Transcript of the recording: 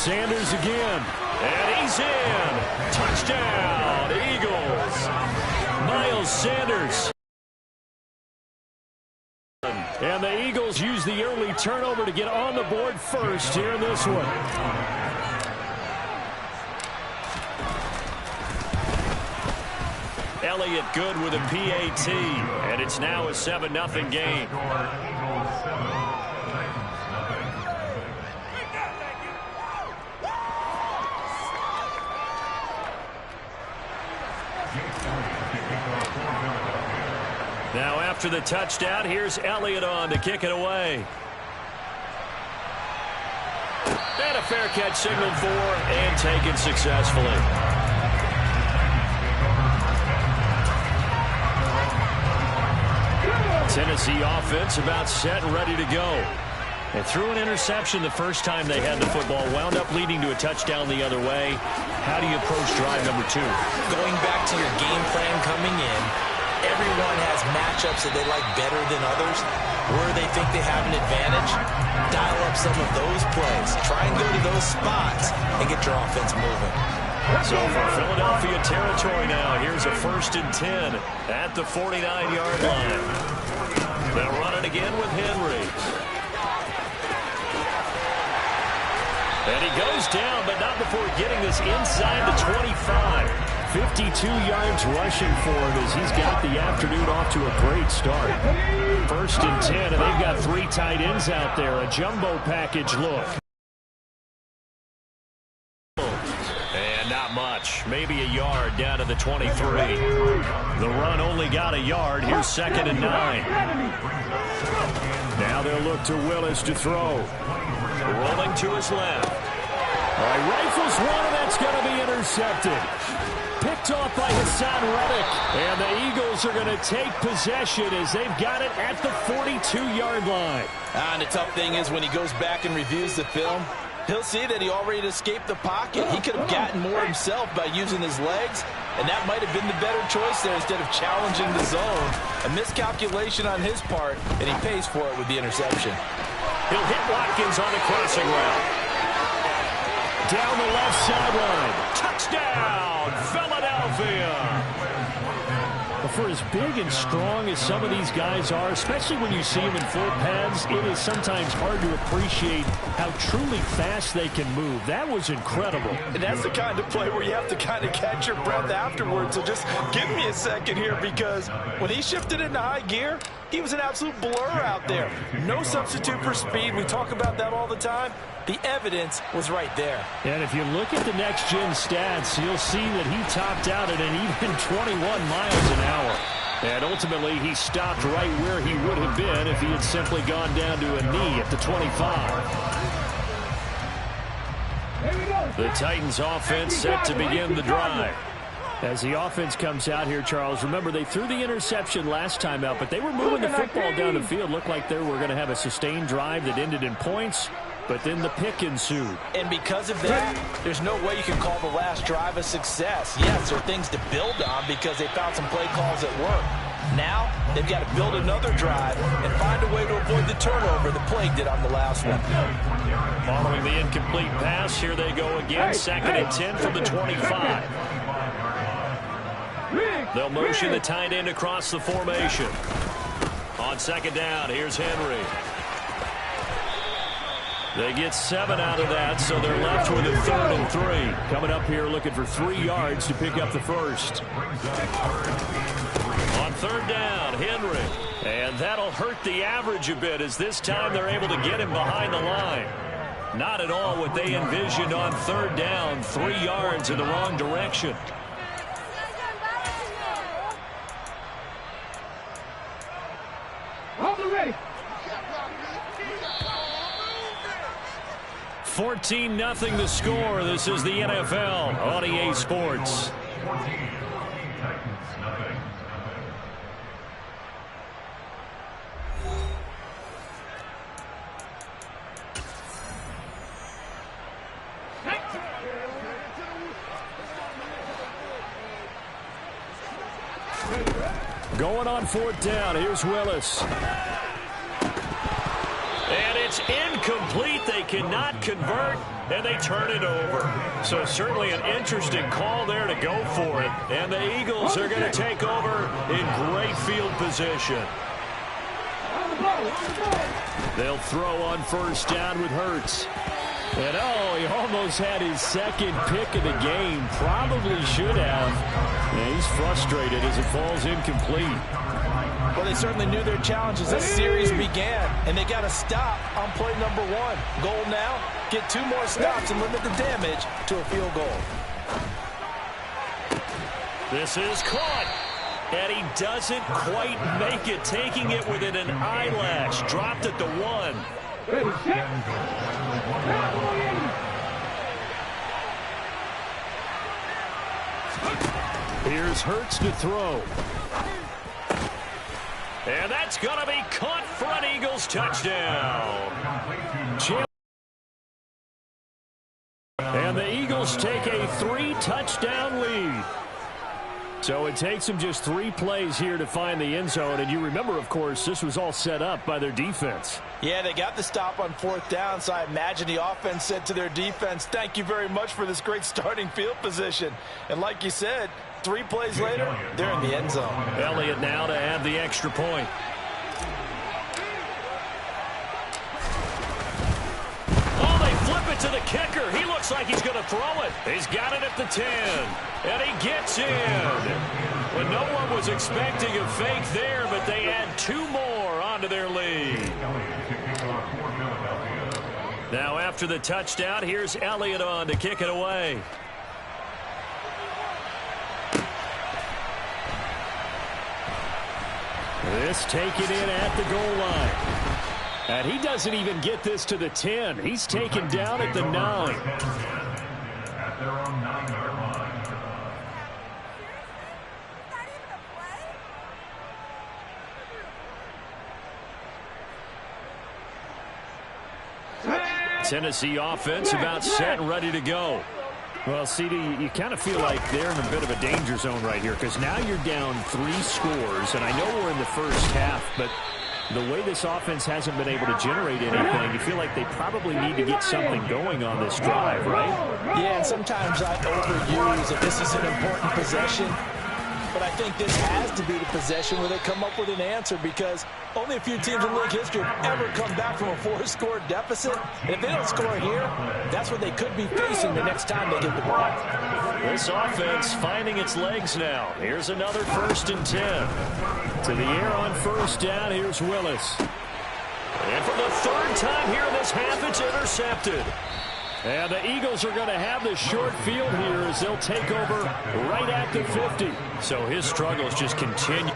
Sanders again. And he's in. Touchdown, Eagles. Miles Sanders. And the Eagles use the early turnover to get on the board first here in this one. Elliott good with a PAT, and it's now a 7-0 game. Now after the touchdown, here's Elliott on to kick it away. And a fair catch signaled for and taken successfully. Tennessee offense about set and ready to go. They threw an interception the first time they had the football, wound up leading to a touchdown the other way. How do you approach drive number 2? Going back to your game plan coming in, everyone has matchups that they like better than others. Where they think they have an advantage, dial up some of those plays. Try and go to those spots and get your offense moving. So for Philadelphia territory now, here's a 1st and 10 at the 49-yard line. They'll run it again with Henry. And he goes down, but not before getting this inside the 25. 52 yards rushing for him as he's got the afternoon off to a great start. 1st and 10, and they've got 3 tight ends out there. A jumbo package look. And not much. Maybe a yard down to the 23. The run only got a yard. Here's 2nd and 9. Now they'll look to Willis to throw. Rolling to his left. All right, rifles one, and that's going to be intercepted. Picked off by Hassan Reddick. And the Eagles are going to take possession as they've got it at the 42-yard line. And the tough thing is when he goes back and reviews the film, he'll see that he already escaped the pocket. He could have gotten more himself by using his legs, and that might have been the better choice there instead of challenging the zone. A miscalculation on his part, and he pays for it with the interception. He'll hit Watkins on the crossing route. Down the left sideline. Touchdown, Philadelphia. For as big and strong as some of these guys are, especially when you see them in full pads, it is sometimes hard to appreciate how truly fast they can move. That was incredible. And that's the kind of play where you have to kind of catch your breath afterwards. So just give me a second here, because when he shifted into high gear, he was an absolute blur out there. No substitute for speed. We talk about that all the time. The evidence was right there. And if you look at the next-gen stats, you'll see that he topped out at an even 21 miles an hour. And ultimately, he stopped right where he would have been if he had simply gone down to a knee at the 25. The Titans offense set to begin the drive. As the offense comes out here, Charles, remember they threw the interception last time out, but they were moving the football down the field. Looked like they were going to have a sustained drive that ended in points, but then the pick ensued. And because of that, there's no way you can call the last drive a success. Yes, there are things to build on because they found some play calls at work. Now, they've got to build another drive and find a way to avoid the turnover the plague did on the last one. Following the incomplete pass, here they go again. 2nd and 10 from the 25. They'll motion the tight end across the formation. On 2nd down, here's Henry. They get 7 out of that, so they're left with a 3rd and 3. Coming up here looking for 3 yards to pick up the first. On 3rd down, Henry. And that'll hurt the average a bit as this time they're able to get him behind the line. Not at all what they envisioned on 3rd down. 3 yards in the wrong direction. Ready. 14-0 the score. This is the NFL on EA Sports. Going on 4th down. Here's Willis. And It's incomplete. They cannot convert, and they turn it over. So certainly an interesting call there to go for it. And the Eagles are going to take over in great field position. They'll throw on first down with Hurts. And, oh, he almost had his second pick of the game. Probably should have. And he's frustrated as it falls incomplete. Well, they certainly knew their challenge as this series began, and they got to stop on play number 1. Goal now, get 2 more stops and limit the damage to a field goal. This is caught, and he doesn't quite make it, taking it within an eyelash. Dropped at the 1. Here's Hurts to throw. And that's going to be caught for an Eagles touchdown. And the Eagles take a 3-touchdown lead. So it takes them just 3 plays here to find the end zone. And you remember, of course, this was all set up by their defense. Yeah, they got the stop on 4th down, so I imagine the offense said to their defense, thank you very much for this great starting field position. And like you said, 3 plays later, they're in the end zone. Elliott now to add the extra point. Oh, they flip it to the kicker. He looks like he's going to throw it. He's got it at the 10. And he gets in. Well, no one was expecting a fake there, but they add 2 more onto their lead. Now after the touchdown, here's Elliott on to kick it away. This taken in at the goal line. And he doesn't even get this to the 10. He's taken down at the 9. At their own 9-yard line. Tennessee offense about set and ready to go. Well, CD, you kind of feel like they're in a bit of a danger zone right here because now you're down 3 scores, and I know we're in the first half, but the way this offense hasn't been able to generate anything, you feel like they probably need to get something going on this drive, right? Yeah, and sometimes I overuse that this is an important possession. But I think this has to be the possession where they come up with an answer because only a few teams in league history have ever come back from a 4-score deficit. And if they don't score here, that's what they could be facing the next time they get the ball. This offense finding its legs now. Here's another 1st and 10. To the air on first down, here's Willis. And for the 3rd time here in this half, it's intercepted. And the Eagles are going to have the short field here as they'll take over right at the 50. So his struggles just continue.